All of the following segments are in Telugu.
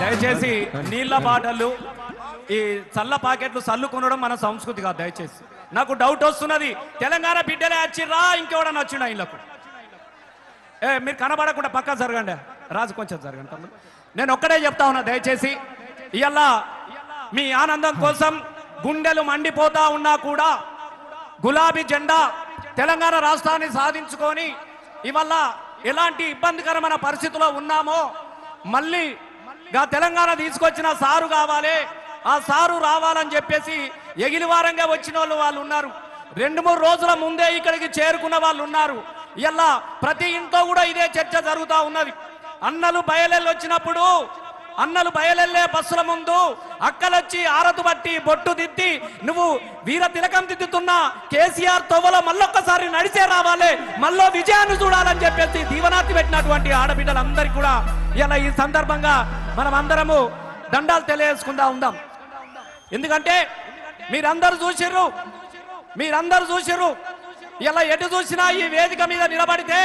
దయచేసి నీళ్ళ బాటలు ఈ చల్ల పాకెట్లు చల్లుకొనడం మన సంస్కృతి కాదు. దయచేసి నాకు డౌట్ వస్తున్నది, తెలంగాణ బిడ్డలే వచ్చిర్రా ఇంకెవడన్నా వచ్చిండా ఇళ్ళకు? మీరు కనబడకుండా పక్కా జరగండి, రాజు కొంచెం జరగండి తమ్ముడు. నేను ఒక్కడే చెప్తా ఉన్నా, దయచేసి ఇవాళ మీ ఆనందం కోసం గుండెలు మండిపోతా ఉన్నా కూడా గులాబీ జెండా తెలంగాణ రాష్ట్రాన్ని సాధించుకొని ఇవాళ ఎలాంటి ఇబ్బందికరమైన పరిస్థితుల్లో ఉన్నామో మళ్ళీ తెలంగాణ తీసుకొచ్చిన సారు కావాలి, ఆ సారు రావాలని చెప్పేసి ఎగిలివారంగా వచ్చిన వాళ్ళు ఉన్నారు. 2-3 రోజుల ముందే ఇక్కడికి చేరుకున్న వాళ్ళు ఉన్నారు. ఇలా ప్రతి ఇంట్లో కూడా ఇదే చర్చ జరుగుతూ ఉన్నది. అన్నలు బయలెల్లి వచ్చినప్పుడు అన్నలు బయలెల్లే బస్సుల ముందు అక్కలొచ్చి ఆరతు బట్టి బొట్టు దిద్ది నువ్వు వీర తిలకం దిద్దుతున్నా కేసీఆర్ తొవ్వలో మళ్ళొక్కసారి నడిచే రావాలి, మళ్ళీ విజయాన్ని చూడాలని చెప్పేసి దీవనాతి పెట్టినటువంటి ఆడబిడ్డలందరికీ కూడా ఇలా ఈ సందర్భంగా మనం అందరము దండాలు తెలియజేసుకుంటా ఉందాం. ఎందుకంటే మీరందరూ చూసిర్రు ఇలా ఎటు చూసినా ఈ వేదిక మీద నిలబడితే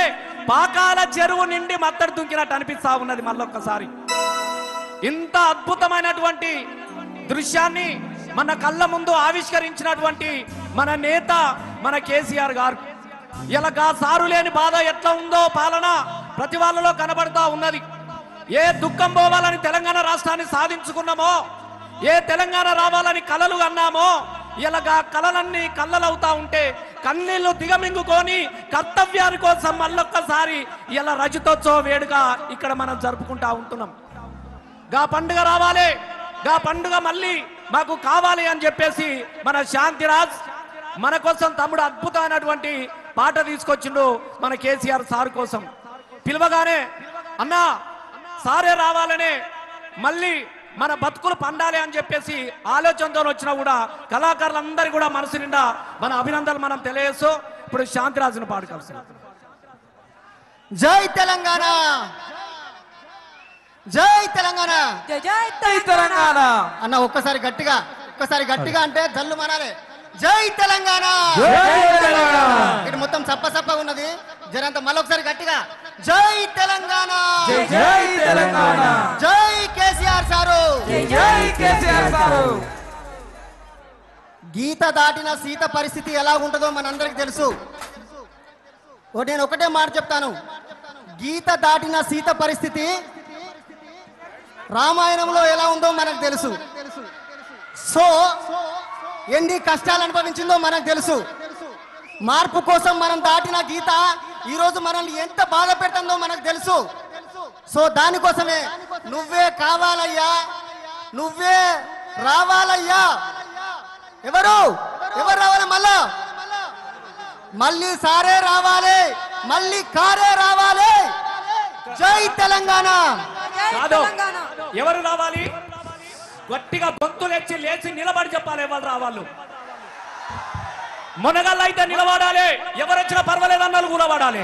పాకాల చెరువు నిండి మత్తడి దుంకినట్టు అనిపిస్తా ఉన్నది. మళ్ళొక్కసారి ఇంత అద్భుతమైనటువంటి దృశ్యాన్ని మన కళ్ళ ముందు ఆవిష్కరించినటువంటి మన నేత మన కేసీఆర్ గారు. ఇలా సారు లేని బాధ ఎట్లా ఉందో పాలన ప్రతి వాళ్ళలో కనబడతా ఉన్నది. ఏ దుఃఖం పోవాలని తెలంగాణ రాష్ట్రాన్ని సాధించుకున్నామో, ఏ తెలంగాణ రావాలని కలలు అన్నామో, ఇలాగా కలలన్నీ కళ్ళలవుతా ఉంటే కన్నీళ్లు దిగమింగుకొని కర్తవ్యాని కోసం మళ్ళొక్కసారి ఇలా రజతోత్సవ వేడుక ఇక్కడ మనం జరుపుకుంటా ఉంటున్నాం. గా పండుగ రావాలి, గా పండుగ మళ్ళీ మాకు కావాలి అని చెప్పేసి మన శాంతిరాజ్ మన కోసం తమ్ముడు అద్భుతమైనటువంటి పాట తీసుకొచ్చిండు మన కేసీఆర్ సార్ కోసం. పిలవగానే అన్నా సారే రావాలనే మళ్ళీ మన బతుకులు పండాలి అని చెప్పేసి ఆలోచనతో వచ్చినా కూడా కళాకారులందరూ కూడా మనసు నిండా మన అభినందనలు మనం తెలియజేస్తూ ఇప్పుడు శాంతిరాజును పాడుకోవాల్సిన. జై తెలంగాణ, జై తెలంగాణ, జై తెలంగాణ అన్న ఒక్కసారి గట్టిగా అంటే జల్లు మనాలి. జై తెలంగాణ, ఇది మొత్తం సప్ప ఉన్నది, జరంత మళ్ళొకసారి గట్టిగా జై తెలంగాణ, జై తెలంగాణ, జై కేసీఆర్ సారు, జై కేసీఆర్ సారు. గీత దాటిన సీత పరిస్థితి ఎలా ఉంటుందో మనందరికి తెలుసు. నేను ఒకటే మాట చెప్తాను, గీత దాటిన సీత పరిస్థితి రామాయణంలో ఎలా ఉందో మనకు తెలుసు. సో ఎన్ని కష్టాలు అనుభవించిందో మనకు తెలుసు. మార్పు కోసం మనం దాటిన గీత ఈరోజు మనల్ని ఎంత బాధ పెడుతుందో మనకు తెలుసు. సో దానికోసమే నువ్వే కావాలయ్యా, నువ్వే రావాలయ్యా. ఎవరు రావాలి? మళ్ళీ సారే రావాలి, మళ్ళీ కారే రావాలి. జై తెలంగాణ. ఎవరు రావాలి? గట్టిగా గొంతులెచ్చి లేచి నిలబడి చెప్పాలి ఎవరు రావాలి. మునగళ్ళు అయితే నిలబడాలి, ఎవరు వచ్చినా పర్వాలేదు అన్నలు కూలబడాలి.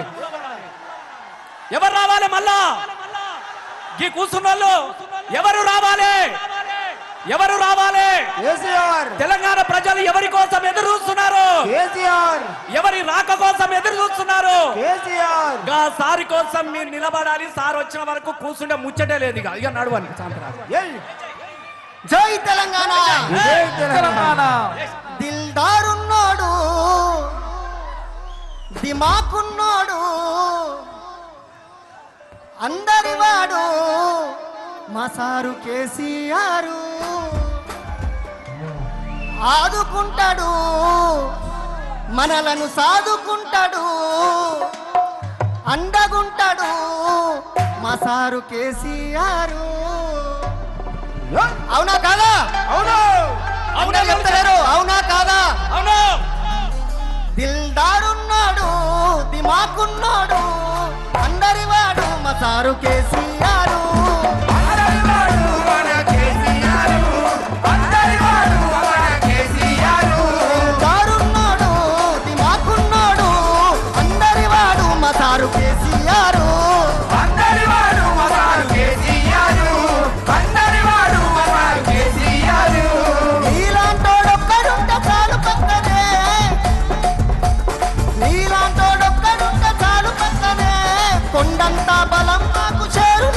ఎవరు రావాలి? మళ్ళా ఈ కూర్చున్న వాళ్ళు ఎవరు రావాలి? తెలంగాణ ప్రజలు ఎవరి కోసం ఎదురు చూస్తున్నారు? ఎవరి రాక కోసం ఎదురు చూస్తున్నారు? సారి కోసం మీరు నిలబడాలి. సార్ వచ్చిన వరకు కూర్చుంటే ముచ్చటే లేదు, ఇక నడవాలి. జై తెలంగాణ, దిల్దారున్నోడు, దిమాకున్నోడు, అందరివాడు మా సారు కేసీఆర్. ఆదుకుంటాడు, మనలను సాదుకుంటాడు, అండగుంటాడు మా సారు కేసీఆర్. అవునా కాదా? అవునా చెప్తలేరు? అవునా కాదా? దిల్దారున్నాడు, దిమాకున్నాడు, అందరివాడు మా సారు కేసీఆర్. దిల్దారున్నాడు, దిమాకున్నాడు, అందరివాడు మా సారు కేసీఆర్. నీలాంటోడొక్కడుంటే చాలు పక్కనే, నీలాంటోడొక్కడుంటే చాలు పక్కనే, కొండంత బలం మాకు చేరు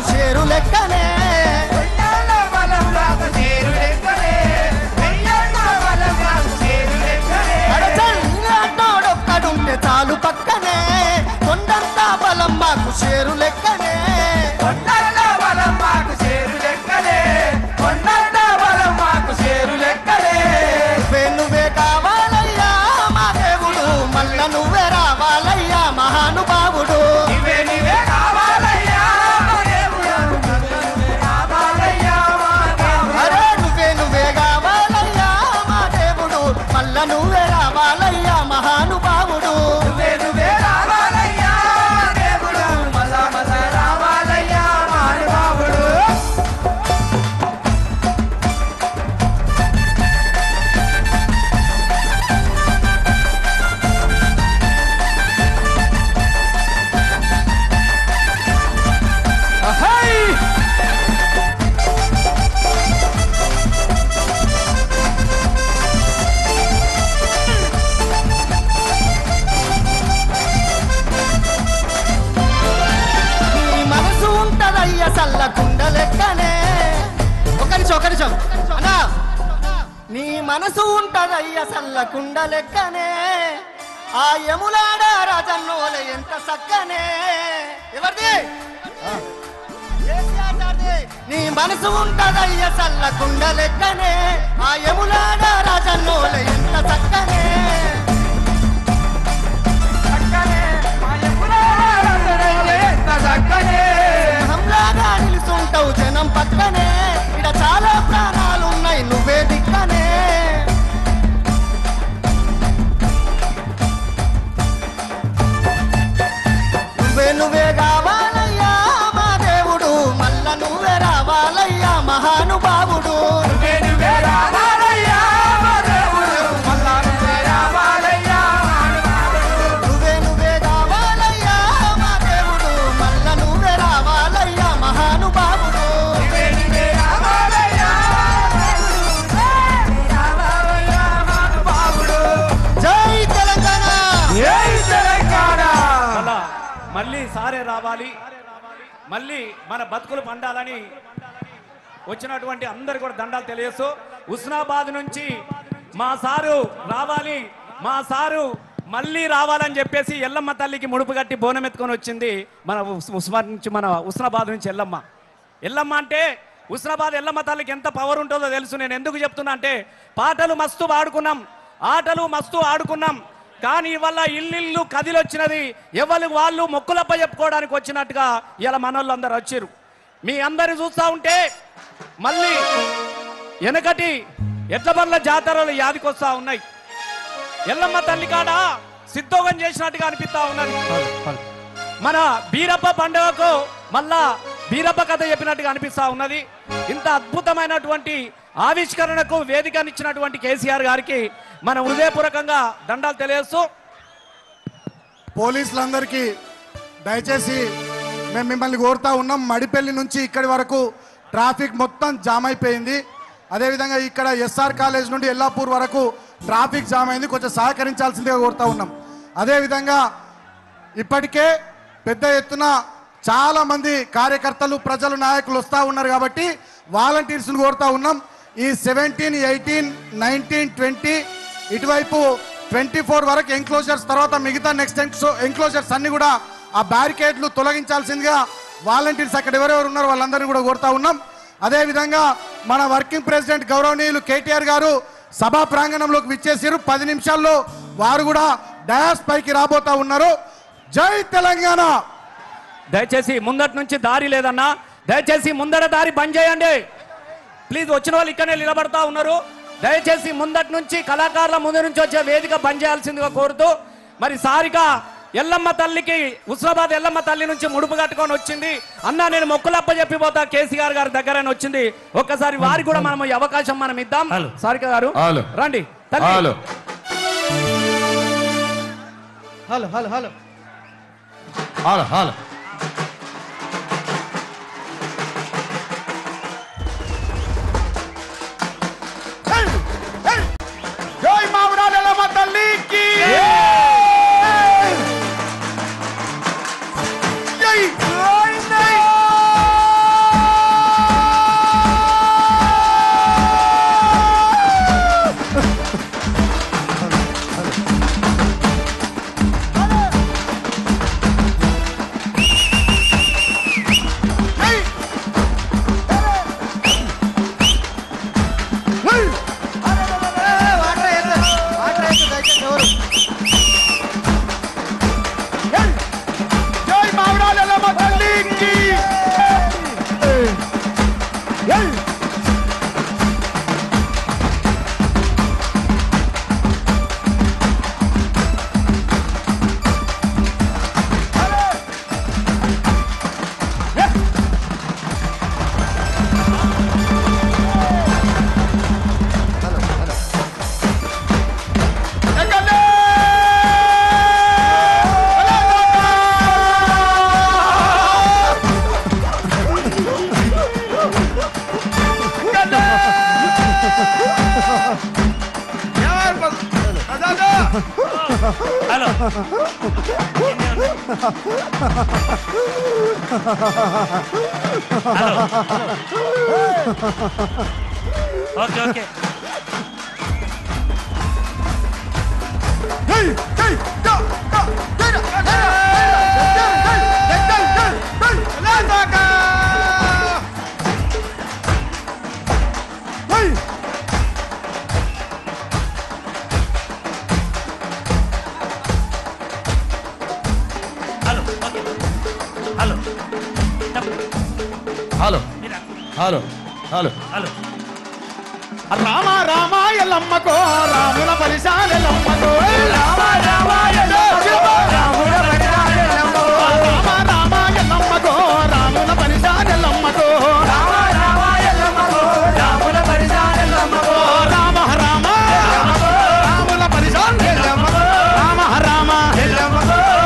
మాకు షేరు లెక్కనే అడచల్లాటోడొక్కడుంటే చాలు పక్కనే కొండంతా బలం మాకు షేరు లెక్కనే నువ్వే కావాలయ్యా మా దేవుడు మల్ల నువ్వే రావాలయ్యా మహానుభావుడు అరే నువ్వే కావాలయ్యా మా దేవుడు మల్ల నువ్వే రావాలయ్యా మహానుభావుడు సల్లకుండ లెక్కనే ఒక నిమిషం అన్నా నీ మనసు ఉంటదయ్య సల్లకుండ లెక్కనే ఆ యములాడ రాజన్నోల ఎంత సక్కనే ఎవరిది నీ మనసు ఉంటదయ్య సల్లకుండ లెక్కనే ఆ యములాడ రాజన్నోల ఎంత సక్కనే హంలాగా నిలుస్తుంటావు జనం పక్కనే ఇడ చాలా ప్రాణాలున్నాయి నువ్వే దిక్కనే నువ్వే కావాలయ్యా మా దేవుడు మల్ల నువ్వే రావాలయ్యా మహానుభావుడు మళ్ళీ సారే రావాలి మళ్ళీ మన బతుకులు పండాలని వచ్చినటువంటి అందరు కూడా దండాలు తెలియసు హుస్నాబాద్ నుంచి మా సారు రావాలి మా సారు మళ్ళీ రావాలని చెప్పేసి ఎల్లమ్మ తల్లికి ముడుపు కట్టి బోనం ఎత్తుకొని వచ్చింది మన హుస్నాబాద్ నుంచి ఎల్లమ్మ అంటే హుస్నాబాద్ ఎల్లమ్మ తల్లికి ఎంత పవర్ ఉంటుందో తెలుసు నేను ఎందుకు చెప్తున్నా అంటే పాటలు మస్తు ఆడుకున్నాం ఆటలు మస్తు ఆడుకున్నాం కానీ ఇవాళ ఇల్లు కదిలొచ్చినది ఎవరు వాళ్ళు మొక్కులప్ప చెప్పుకోవడానికి వచ్చినట్టుగా ఇలా మనోళ్ళు అందరు వచ్చారు మీ అందరు చూస్తూ ఉంటే మళ్ళీ వెనకటి ఎడ్ల బండ్ల జాతరలు యాదికొస్తా ఉన్నాయి ఎల్లమ్మ తల్లి కాడ సిద్ధోగం చేసినట్టుగా అనిపిస్తా ఉన్నది మన బీరప్ప పండుగకు మళ్ళా బీరప్ప కథ చెప్పినట్టుగా అనిపిస్తా ఉన్నది ఇంత అద్భుతమైనటువంటి ఆవిష్కరణకు వేదికనిచ్చినటువంటి కేసీఆర్ గారికి మన హృదయపూర్వకంగా దండాలు తెలియజేస్తూ పోలీసులందరికీ దయచేసి మేము మిమ్మల్ని కోరుతా ఉన్నాం మడిపల్లి నుంచి ఇక్కడి వరకు ట్రాఫిక్ మొత్తం జామ్ అయిపోయింది అదేవిధంగా ఇక్కడ ఎస్ఆర్ కాలేజ్ నుండి ఎల్లాపూర్ వరకు ట్రాఫిక్ జామ్ అయింది కొంచెం సహకరించాల్సిందిగా కోరుతా ఉన్నాం అదేవిధంగా ఇప్పటికే పెద్ద ఎత్తున చాలా మంది కార్యకర్తలు ప్రజలు నాయకులు వస్తూ ఉన్నారు కాబట్టి వాలంటీర్స్ని కోరుతా ఉన్నాం ఈ 17, 18, 19, 20 ఇటువైపు 24 వరకు ఎంక్లోజర్స్ తర్వాత మిగతా నెక్స్ట్ ఎంక్లోజర్స్ అన్ని కూడా ఆ బ్యారికేడ్లు తొలగించాల్సిందిగా వాలంటీర్స్ అక్కడ ఎవరెవరు ఉన్నారో వాళ్ళందరినీ కూడా కోరుతా ఉన్నాం అదేవిధంగా మన వర్కింగ్ ప్రెసిడెంట్ గౌరవనీయులు కేటీఆర్ గారు సభా ప్రాంగణంలోకి విచ్చేసారు 10 నిమిషాల్లో వారు కూడా డయాస్ పైకి రాబోతా ఉన్నారు జై తెలంగాణ దయచేసి ముందటి నుంచి దారి లేదన్నా దయచేసి ముందర దారి బంద్ చేయండి ప్లీజ్ వచ్చిన వాళ్ళు ఇక్కడనే నిలబడతా ఉన్నారు దయచేసి ముందటి నుంచి కళాకారుల ముందు నుంచి వచ్చే వేదిక బంద్ చేయాల్సిందిగా కోరుతూ మరి సారిక ఎల్లమ్మ తల్లికి హుస్నాబాద్ ఎల్లమ్మ తల్లి నుంచి ముడుపు కట్టుకొని వచ్చింది అన్న నేను మొక్కులప్ప చెప్పిపోతా కేసీఆర్ గారి దగ్గర వచ్చింది ఒక్కసారి వారికి కూడా మనం ఈ అవకాశం మనం ఇద్దాం సారిక గారు రండి hello hello hello hello hello hello జై మావురాల ఎల్లమ్మ తల్లికి జై okay okay hello hello hello hello hello Rama Rama ఎల్లమ్మకో రాముల పరిశాల ఎల్లమ్మకో రామ రామ ఎల్లమ్మకో రాముల పరిశాల ఎల్లమ్మకో రామ రామ ఎల్లమ్మకో రాముల పరిశాల ఎల్లమ్మకో రామ రామ ఎల్లమ్మకో రాముల పరిశాల ఎల్లమ్మకో రామ రామ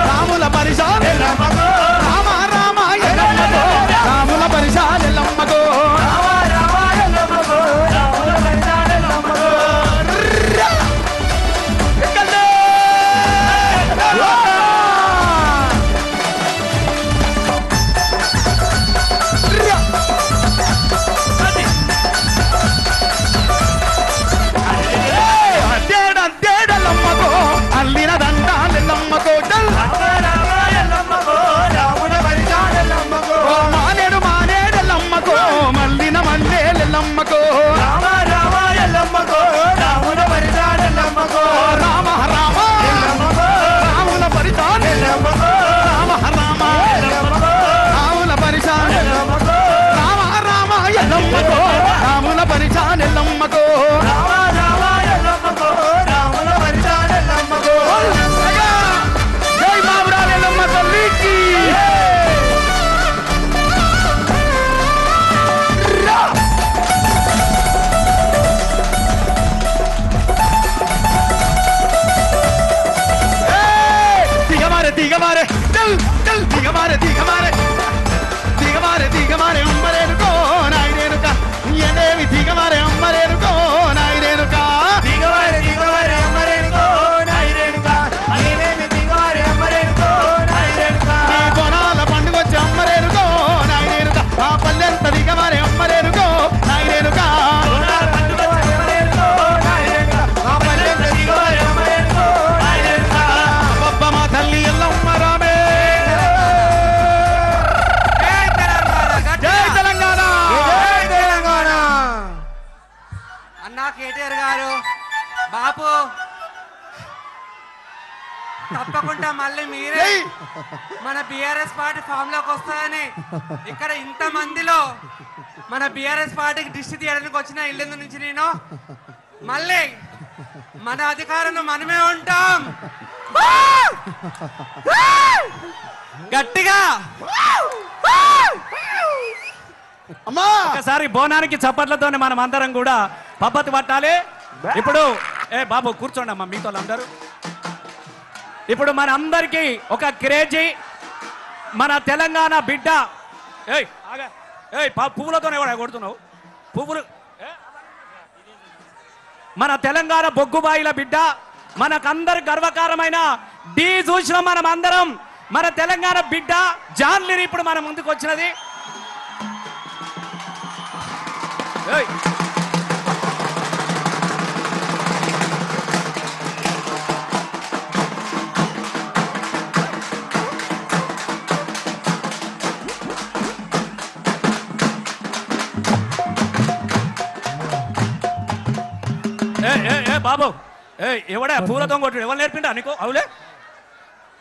రాముల పరిశాల ఎల్లమ్మకో రామ రామ ఎల్లమ్మకో రాముల పరిశాల ఎల్లమ్మకో రామ రామ ఎల్లమ్మకో రాముల పరిశాల ఎల్లమ్మకో అల్లిన దండాలెల్లమ్మకో మానేడు మానేడెల్లమ్మకో మల్లిన మల్లేలెల్లమ్మకో రామ రామ ఎల్లమ్మకో రాముల పరిశాలెల్లమ్మకో రామ రామ రాముల పరిశాలెల్లమ్మకో రామ రామ రాముల పరిశాలెల్లమ్మకో రామ రామ ఎల్లమ్మకో రాముల పరిశాలెల్లమ్మకో రామ రామ ఎల్లమ్మకో రాముల పరిశాలెల్లమ్మకో జై బాబురాలెల్లమ్మ తల్లికి దిగమారే చల్ చల్ దిగమారే దిగమారే దిగమారే దిగమారే అమ్మరేనుకో నాయనేనుక ఎనేవి దిగమారే అమ్మరేనుకో నాయనేనుక దిగమారే దిగమారే అమ్మరేనుకో నాయనేనుక ఎనేవి దిగమారే అమ్మరేనుకో నాయనేనుక ఈ బొనాల పండుగొచ్చి అమ్మరేనుకో నాయనేనుక ఆ పల్లెంత దిగమారే అమ్మరేనుకో నాయనేనుక బొనాల పండుగొచ్చి అమ్మరేనుకో నాయనేనుక ఆ పల్లెంత దిగమారే అమ్మరేనుకో నాయనేనుక బొబ్బమ్మ తల్లి ఎల్లమ్మ రామే జై తెలంగాణ జై తెలంగాణ అన్నా కేటీఆర్ గారు బాపు తప్పకుండా మళ్ళీ మీరే మన బిఆర్ఎస్ పార్టీ ఫామ్ లోకి వస్తాయని ఇక్కడ ఇంత మందిలో మన బిఆర్ఎస్ పార్టీకి దిష్టి తీయడానికి వచ్చిన ఇల్లు నుంచి నేను మళ్ళీ మన అధికారంలో మనమే ఉంటాం గట్టిగా అమ్మా ఒకసారి బోనానికి చప్పట్లతోనే మనం అందరం కూడా పద్ధతి పట్టాలి. ఇప్పుడు బాబు కూర్చోండి అమ్మా మీతో అందరూ. ఇప్పుడు మన అందరికీ ఒక క్రేజీ మన తెలంగాణ బిడ్డ పువ్వులతోనే కూడా కొడుతున్నావు పువ్వులు మన తెలంగాణ బొగ్గుబాయిల బిడ్డ మనకందరు గర్వకారమైన డి చూసిన మనం అందరం మన తెలంగాణ బిడ్డ జాన్లీని ఇప్పుడు మన ముందుకు వచ్చినది. బాబు ఎవడే పూలతో కొట్టుడు ఎవరు నేర్పిండా నీకు? అవులే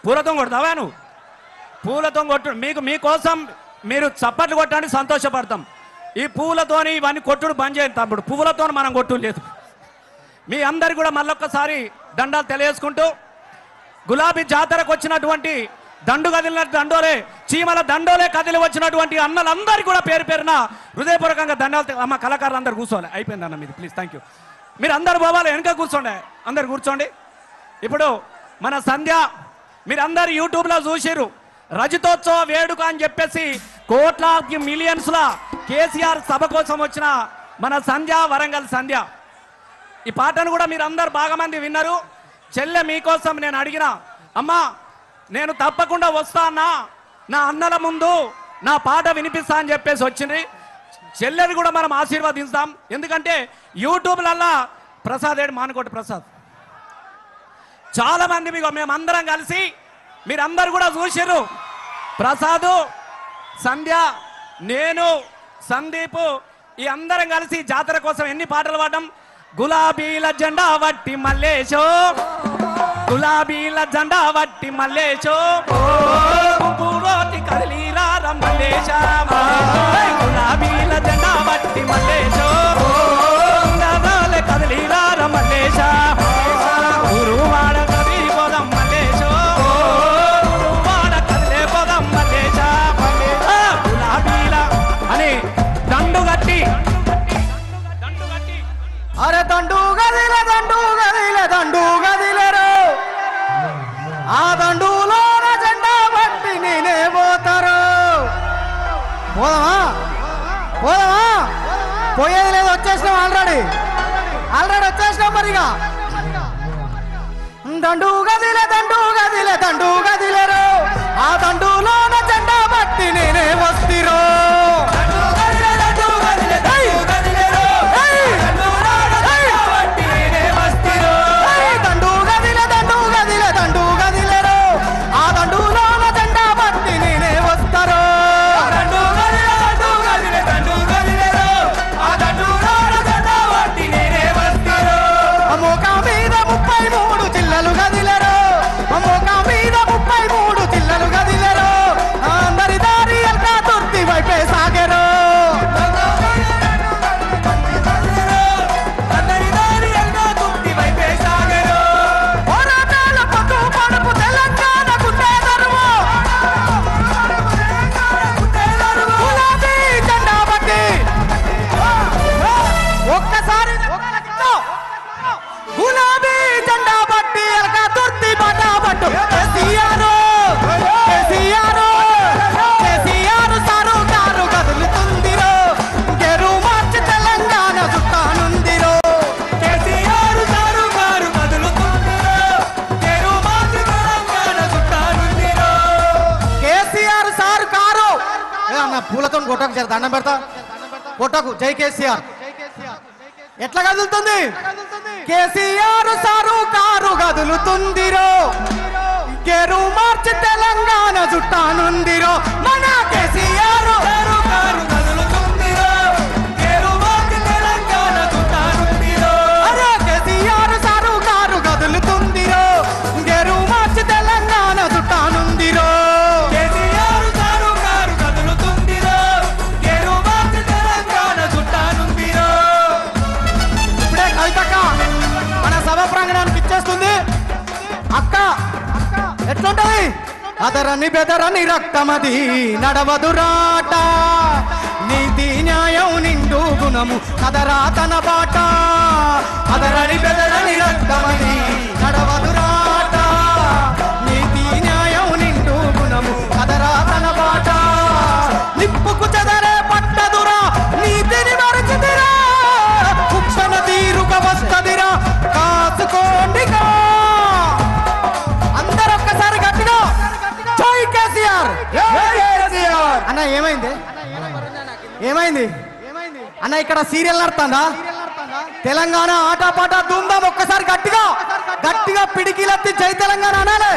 పూలతో కొడతావా నువ్వు? పూలతో కొట్టుడు మీకోసం మీరు చప్పట్లు కొట్టడానికి సంతోషపడతాం. ఈ పువ్వులతోని ఇవన్నీ కొట్టుడు బంద్ చేయండి తమ్ముడు. పువ్వులతో మనం కొట్టు లేదు. మీ అందరు కూడా మళ్ళొక్కసారి దండాలు తెలియజేసుకుంటూ గులాబీ జాతరకు వచ్చినటువంటి దండు కదిలిన దండోలే చీమల దండోలే కదిలి వచ్చినటువంటి అన్నలందరికీ కూడా పేరు పేరున హృదయపూర్వకంగా దండాలు. అమ్మ కళాకారులు అందరు కూర్చోవాలి. అయిపోయింది అన్న మీది ప్లీజ్ థ్యాంక్ యూ. మీరు అందరు పోవాలి వెనక కూర్చోండి అందరు కూర్చోండి. ఇప్పుడు మన సంధ్య మీరందరు యూట్యూబ్లో చూసిర్రు రజతోత్సవ వేడుక అని చెప్పేసి కోట్లాది మిలియన్స్ల కేసీఆర్ సభ కోసం వచ్చిన మన సంధ్య వరంగల్ సంధ్య. ఈ పాటను కూడా మీరు అందరు బాగా మంది విన్నారు. చెల్లె మీకోసం నేను అడిగిన అమ్మా నేను తప్పకుండా వస్తా అన్నా, నా అన్నల ముందు నా పాట వినిపిస్తా అని చెప్పేసి వచ్చింది. చెల్లెని కూడా మనం ఆశీర్వదిస్తాం. ఎందుకంటే యూట్యూబ్లల్లా ప్రసాద్ ఏడు మానుకోటి ప్రసాద్ చాలా మంది మీకు మేమందరం కలిసి మీరందరూ కూడా చూసారు. ప్రసాదు, సంధ్య, నేను, సందీప్ ఈ అందరం కలిసి జాతర కోసం ఎన్ని పాటలు పాడడం. గులాబీల జెండా వట్టి మల్లేశో, గులాబీల జెండా వట్టి మల్లేశో, కదిలీరా మల్లేశ, గులాబీల జెండా వట్టి మల్లేశో, కదిలీరా మల్లేశ, గురువాడ కదిలి పోదాం మల్లేశో, గురువాడ కదిలే పోదాం మల్లేశ, గులాబీల అని దండు కట్టి అరే దండు గదిలే దండు గదిలే దండు గదిలేరు, ఆ దండులో జెండా బట్టి నేనే పోతారు. పోదామా పోదామా? పోయేది లేదు, వచ్చేసినాం ఆల్రెడీ వచ్చేసినాం. మరిగా దండు గదిలే దండు గదిలే దండు గదిలేరు, ఆ దండులో జెండా బట్టి నేనే వస్తిరో. పూలతో కొట్టకు, జర దండం పెడతా, కొట్టకు. జై కేసీఆర్. ఎట్లా కదులుతుంది? కేసీఆర్ సారు కారు కదులుతుందిరో, గెరు మార్చి తెలంగాణ చుట్టానుందిరో. మన కేసీఆర్ సారు కారు కదులుతుందిరో, గెరు మార్చి తెలంగాణ చుట్టానుందిరో. అరే కేసీఆర్ సారు కారు కదులుతుందిరో, గెరు మార్చి తెలంగాణ చుట్టానుందిరో. మన సభ ప్రాంగణానికి ఇచ్చేస్తుంది అక్క. ఎట్లుంటది? అదరని బెదరని రక్తమది నడవదురాట, నీతి న్యాయం నిండు గుణము కదరా తన బాట. అదరని బెదరని రక్తమది నడవదురాట, నీతి న్యాయం నిండు గుణము కదరా తన బాట. నిప్పుకు చెదరే పట్టదురా, నీతిని మరచిదిరా, కుక్షణ తీరుగా వస్తదిరా, కాసుకోండిగా. అందరూ ఒక్కసారి గట్టిగా జై కేసీఆర్. అన్న ఏమైంది? ఏమైంది అన్న? ఇక్కడ సీరియల్ నడుతుందా? తెలంగాణ ఆటపాట దుందాం. ఒక్కసారి గట్టిగా గట్టిగా పిడికిలెత్తి జై తెలంగాణ అనాలే,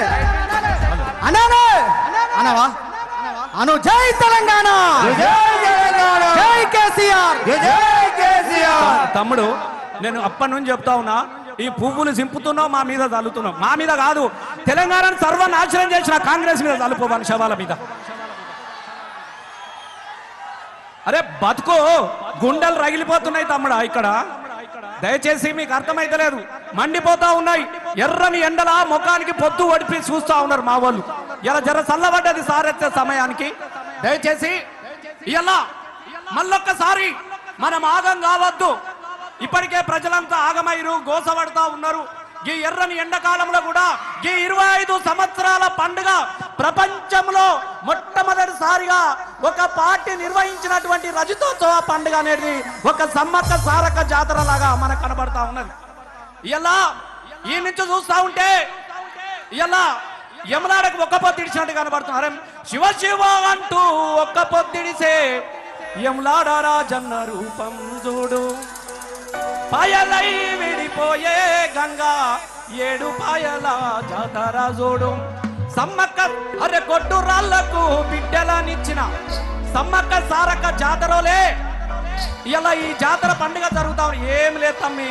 అనాలే, అనవా అను. జై తెలంగాణ, జై కేసీఆర్, జై కేసీఆర్. తమ్ముడు నేను అప్పటి నుంచి చెప్తా ఉన్నా, ఈ పువ్వులు సింపుతున్నావు, మా మీద చల్లుతున్నావు. మా మీద కాదు, తెలంగాణను సర్వనాశనం చేసిన కాంగ్రెస్ మీద చల్లుకోవాలి, శవాల మీద. అరే బతుకు గుండెలు రగిలిపోతున్నాయి తమ్ముడా ఇక్కడ. దయచేసి మీకు అర్థమైతలేదు, మండిపోతా ఉన్నాయి. ఎర్రని ఎండలా ముఖానికి పొద్దు ఒడిపి చూస్తా ఉన్నారు మా వాళ్ళు. ఇలా జర చల్లబడ్డది సారెత్తే సమయానికి. దయచేసి ఇలా మళ్ళొక్కసారి మనం ఆగం కావద్దు. ఇప్పటికే ప్రజలంతా ఆగమైరు, గోసపడతా ఉన్నారు. ఈ ఎర్రని ఎండాకాలంలో కూడా ఈ 25 సంవత్సరాల పండుగ ప్రపంచంలో మొట్టమొదటిసారిగా ఒక పార్టీ నిర్వహించినటువంటి రజతోత్సవ పండుగ అనేది ఒక సమ్మక్క సారక్క జాతర లాగా మనకు కనబడతా ఉన్నది. ఇలా ఈ నుంచి చూస్తా ఉంటే ఇలా యమునాడకు ఒక్క పొద్దిడిచినట్టు కనబడుతున్నారు. అరే శివ శివ అంటూ ఒక్క పొద్దిడిసే యములాడ రాజన్న రూపం చూడు. పాయలై విడిపోయే గంగా ఏడు పాయల జాతర చూడు. సమ్మక్క అరే కొట్టు రాళ్లకు బిడ్డలనిచ్చిన సమ్మక్క సారక్క జాతరలే ఇలా ఈ జాతర పండుగ జరుగుతా. ఏం లేదు తమ్మి,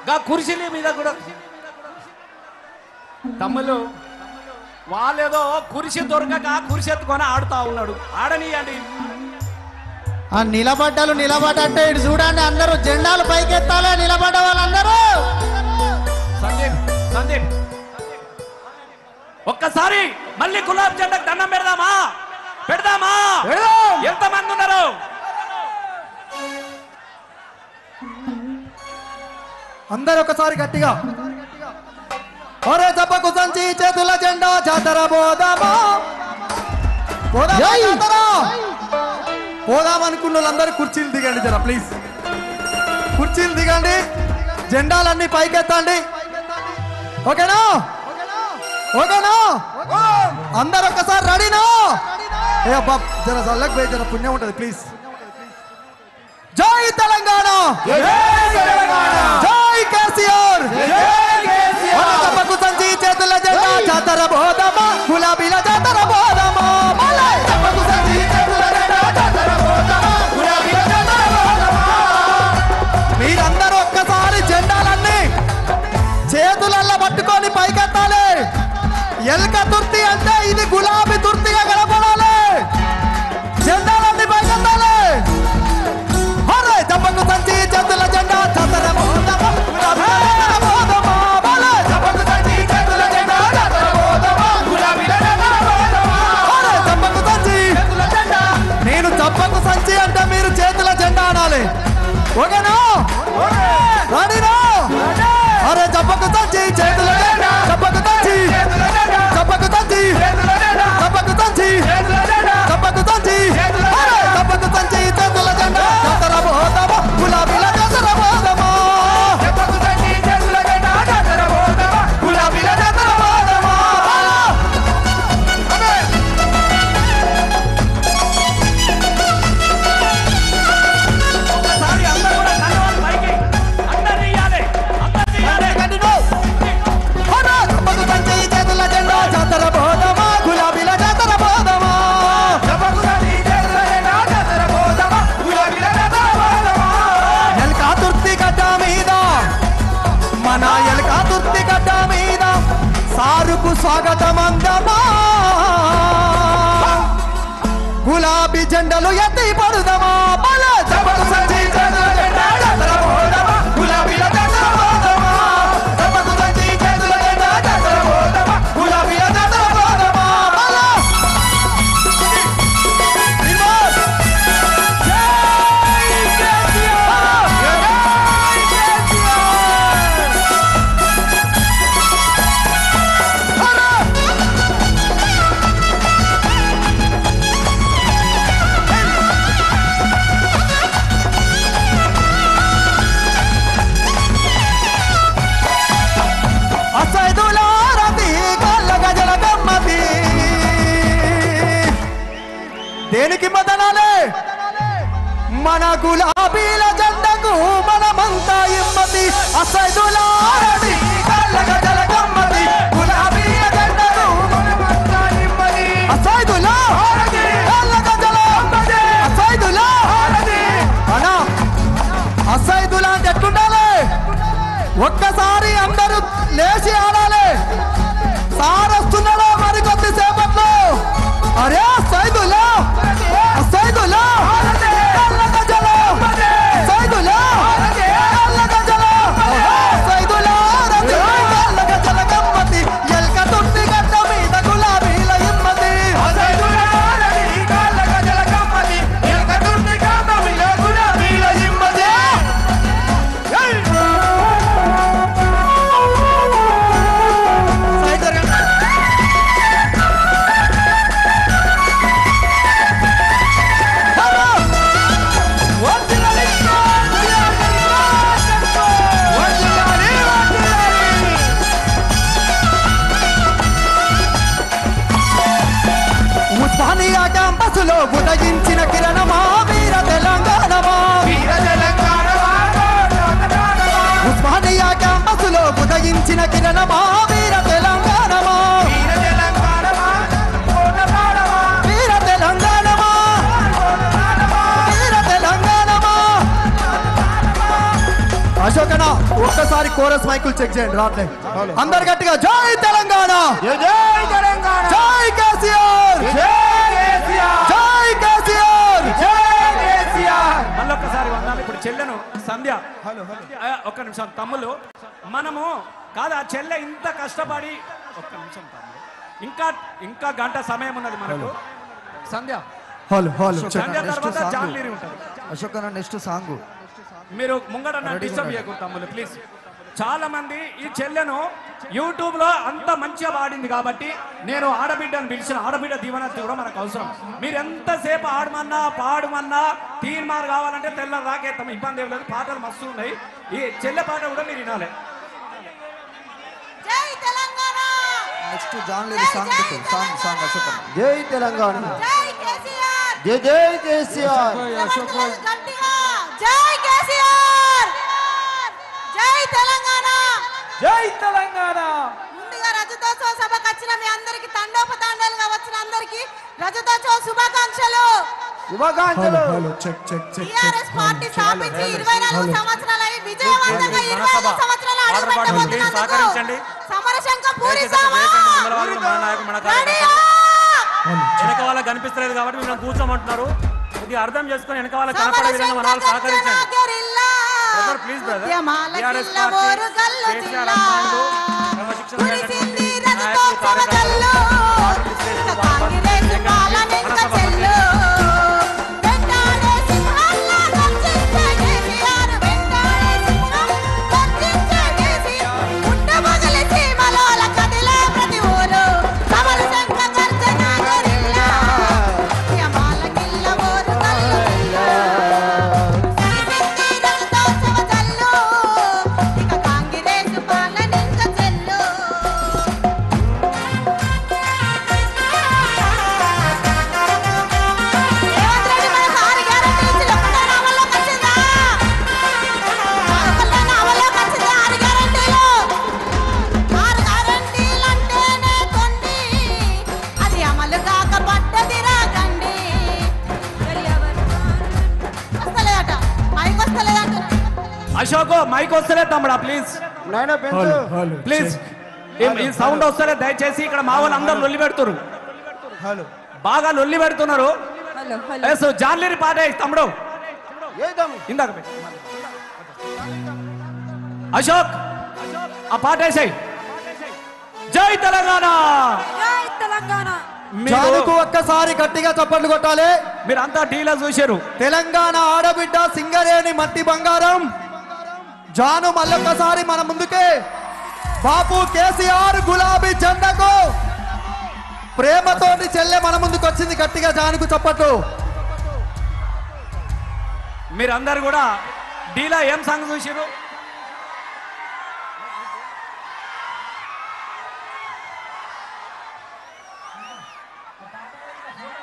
గా కుర్చీల మీద కూడా తమ్ములు వాళ్ళేదో కుర్చీ దొరకక కుర్చీ ఎత్తుకొని ఆడుతా ఉన్నాడు. ఆడనీయండి. ఆ నిలబడ్డలు నిలబడ్డంటే ఇటు చూడండి, అందరూ జెండాలు పైకెత్తాలే నిలబడ్డ వాళ్ళందరూ. సందీప్ సందీప్ ఒక్కసారి మళ్ళీ గులాబ్ జెండాకు దండం పెడదామా? పెడదామా? ఎంతమంది ఉన్నారు? అందరు ఒకసారి గట్టిగా ఒరే జబ్బకు సంచి చేతుల జెండా జాతర పోదామా జాతర పోదామనుకున్న వాళ్ళందరూ కుర్చీలు దిగండి జరా ప్లీజ్. కుర్చీలు దిగండి, జెండాలన్నీ పైకెత్తండి. ఓకేనా? ఓకేనా? అందరు ఒక్కసారి రెడీనా? ఏ అబ్బా జర చల్లకి పోయి జర పుణ్యం ఉంటుంది ప్లీజ్. జై తెలంగాణ, జై కేసీఆర్. జబ్బకు సంచి చేతుల జెండా జాతర పోదామా గులాబీల జాతర పోదామా. జబ్బకు సంచి చేతుల జెండా జాతర పోదామా గులాబీల జాతర పోదామా. మీరందరూ ఒక్కసారి జెండాలన్నీ చేతులల్లో పట్టుకొని పైకెత్తాలి. ఎల్క తుర్తి అంటే ఇది గులాబీ తుర్తిగా కనపడాలి. జెండాలన్నీ పైకెత్తాలి. అరే జబ్బకు సంచి చేతుల జెండా జాతర పోదామా గులాబీల జాతర పోదామా. జబ్బకు సంచి చేతుల జెండా జాతర పోదామా గులాబీల జాతర పోదామా. అరే జబ్బకు సంచి చేతుల జెండా. నేను జబ్బకు సంచి అంటే మీరు చేతుల జెండా అనాలి. ఓకేనా? రెడీనా? అరే జబ్బకు సంచి చేతుల జెండా జబ్బకు సంచి జబ్బకు సంచి జబ్బకు సంచి జబ్బకు సంచి. అరే జబ్బకు సంచి చేతుల జెండా జాతర పోదామా గులాబీల జాతర పోదామా. జబ్బకు సంచి చేతుల జెండా జాతర పోదామా గులాబీల జాతర పోదామా. ఒక్కసారి అందరూ కూడా కన్నవాళ్ళు పైకి అందరు తీయాలి. అందరు తీయాలి. జబ్బకు సంచి చేతుల జెండా జాతర పోదామా గులాబీల జాతర పోదామా. జబ్బకు సంచి చేతుల జెండా జాతర పోదామా గులాబీల జాతర పోదామా. ఎల్కా తుర్తి గడ్డ మీద మన ఎల్కా తుర్తి గడ్డ మీద సారుకు స్వాగతం అందమా. గులాబీ జెండలు ఎత్తి పడుదమా. జబ్బకు సంచి చేతుల జెండా జాతర పోదామా గులాబీల జాతర పోదామా. జబ్బకు సంచి చేతుల జెండా జాతర పోదామా గులాబీల జాతర పోదామా. రివర్స్. జై కేసీఆర్. జై కేసీఆర్. హరా. అసైదులారతి కళ్ళ గజల గమ్మతి. దేనికి మదనాలే? మన గులాబీల జెండకు మనమంతా ఇమ్మతి. అసైదులారతి కళ్ళ గజల గమ్మతి. గులాబీల జెండకు మనమంతా ఇమ్మతి. అసైదులా కళ్ళ గజల గమ్మతి. అసైదులా అనా అసైదులా అంటే ఎట్లుండాలి? ఒక్కసారి అందరూ లేచి ఆడాలి. సార్ వస్తున్నాడు మరి కొద్ది సేపట్లో. అరే సైదులా సైదులా కళ్ళ గజల సైదులా కళ్ళ గజల సైదులా కళ్ళ ఉదయించిన కిరణమా వీర తెలంగాణమా ఉస్మానియా క్యాంపస్లో ఉదయించిన కిరణమా వీర తెలంగాణమా వీర తెలంగాణమా వీర తెలంగాణమా. అశోకన ఒక్కసారి కోరస్ మైకులు చెక్ చేయండి రాట్లే అందరు గట్టిగా జై తెలంగాణ జై తెలంగాణ జై కేసీఆర్ జై కేసీఆర్ మళ్ళొక్కసారి వందాలి. ఇప్పుడు చెల్లెను సంధ్య ఒక్క నిమిషం తమ్ముళ్ళు మనము కాదు ఆ చెల్లె ఇంత కష్టపడి ఒక్క నిమిషం తమ్ముడు ఇంకా గంట సమయం ఉన్నది మనకు. సంధ్య హలో హలో సంధ్య తర్వాత జాన్ లీరి ఉంటుంది. అశోకన నెక్స్ట్ సాంగ్ మీరు ముంగట డిస్టర్బ్ చేయకూడదు తమ్ముళ్ళు ప్లీజ్. చాలా మంది ఈ చెల్లెను యూట్యూబ్ లో అంత మంచిగా పాడింది కాబట్టి నేను ఆడబిడ్డను పిలిచిన ఆడబిడ్డ దీవెనత్తి కూడా మనకు అవసరం. మీరు ఎంతసేపు ఆడమన్నా పాడమన్నా తీర్మార్ కావాలంటే తెల్ల రాకేస్తాం, ఇబ్బంది ఏం లేదు. పాటలు మస్తు ఉన్నాయి. ఈ చెల్లె పాట కూడా మీరు వినాలి. జై తెలంగాణ నెక్స్ట్ జాన్ లీరి సాంగ్ అశోకన జై తెలంగాణ జై కేసీఆర్ జై జై కేసీఆర్ గట్టిగా జై కేసీఆర్ జై తెలంగాణ జై తెలంగాణ. ముందుగా రజతోత్సవ సభకు వచ్చిన మీ అందరికి తండోపతండాలుగా వచ్చిన అందరికి రజతోత్సవ శుభాకాంక్షలు. టిఆర్ఎస్ పార్టీ స్థాపించి 24 సంవత్సరాలు అయి విజయవంతంగా 25 సంవత్సరాలు అడుగుపెట్టబోతున్నందుకు సమరశంఖం పూరిస్తామా? వెనక వాళ్ళకి కనిపిస్తలేదు కాబట్టి మేము కూర్చోమంటున్నారు. ఇది అర్థం చేసుకొని వెనక వాళ్ళకి కనపడే విధంగా మన వాళ్ళు సహకరించండి. Please brother. TRS party KCR అభిమానులు క్రమశిక్షణ అశోక్ మైక్ వస్తలే తమ్ముడా ప్లీజ్ ప్లీజ్. ఈ సౌండ్ వస్తలే దయచేసి. ఇక్కడ మా వాళ్ళు అందరూ లొల్లి పెడుతున్నారు, బాగా లొల్లి పెడుతున్నారు. జాన్ లీరి పాట తమ్ముడు ఇందాక అశోక్ ఆ పాట వేసాయి. జై తెలంగాణ జై తెలంగాణ. జానుకు ఒక్కసారి గట్టిగా చప్పట్లు కొట్టాలి. మీరంతా టీలో చూశారు. తెలంగాణ ఆడబిడ్డ సింగరేణి మట్టి బంగారం జాను మళ్ళొక్కసారి మన ముందుకే బాపు కేసీఆర్ గులాబీ జెండాకు ప్రేమతోటి చెల్లె మన ముందుకు వచ్చింది. గట్టిగా జానుకు చప్పట్లు. మీరందరు కూడా డీలా ఏం సాంగ్ చూసారు?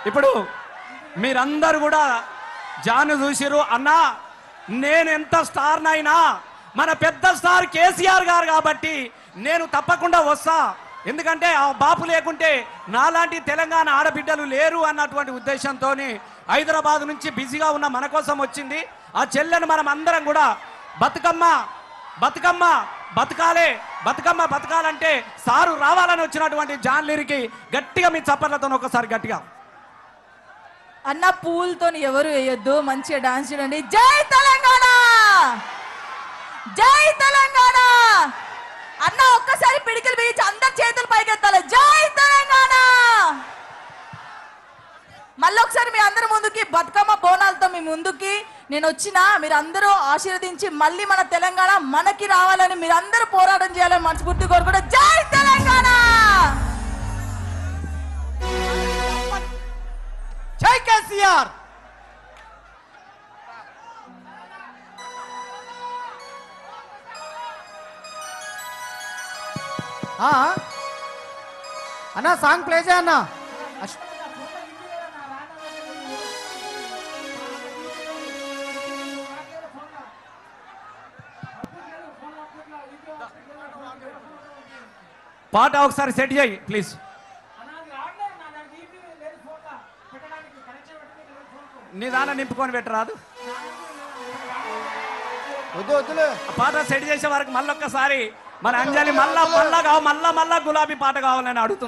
ఇప్పుడు మీరందరూ కూడా జాను చూసిరు. అన్నా నేను ఎంత స్టార్నైనా మన పెద్ద స్టార్ కేసీఆర్ గారు కాబట్టి నేను తప్పకుండా వస్తా. ఎందుకంటే ఆ బాపు లేకుంటే నాలాంటి తెలంగాణ ఆడబిడ్డలు లేరు అన్నటువంటి ఉద్దేశంతో హైదరాబాద్ నుంచి బిజీగా ఉన్న మన కోసం వచ్చింది. ఆ చెల్లెను మనం అందరం కూడా బతుకమ్మ బతుకమ్మ బతకాలే, బతుకమ్మ బతకాలంటే సారు రావాలని వచ్చినటువంటి జాన్ లీరికి గట్టిగా మీ చప్పట్లతో ఒకసారి గట్టిగా. అన్న పూలతో ఎవరు వేయొద్దు, మంచిగా డాన్స్ చేయండి. జై తెలంగాణ జై తెలంగాణ. అన్న ఒక్కసారి పిడికిలు బిగించి అందరి చేతులు పైకెత్తాలి. జై తెలంగాణ. మళ్ళీ ఒకసారి మీ అందరి ముందుకి బతుకమ్మ బోనాలతో మీ ముందుకి నేను వచ్చిన మీరందరూ ఆశీర్వదించి మళ్ళీ మన తెలంగాణ మనకి రావాలని మీరందరూ పోరాటం చేయాలని మనస్ఫూర్తి కోరుకుంటా. జై తెలంగాణ. జై కేసీఆర్. అన్న సాంగ్ ప్లే చేయ అన్న. పాట ఒకసారి సెట్ చేయి ప్లీజ్. నీ దాన్ని నింపుకొని పెట్టరాదు. పాట సెట్ చేసే వరకు మళ్ళొక్కసారి మన అంజలి మళ్ళా గులాబీ పాట కావాలని అడుగుతున్నారు.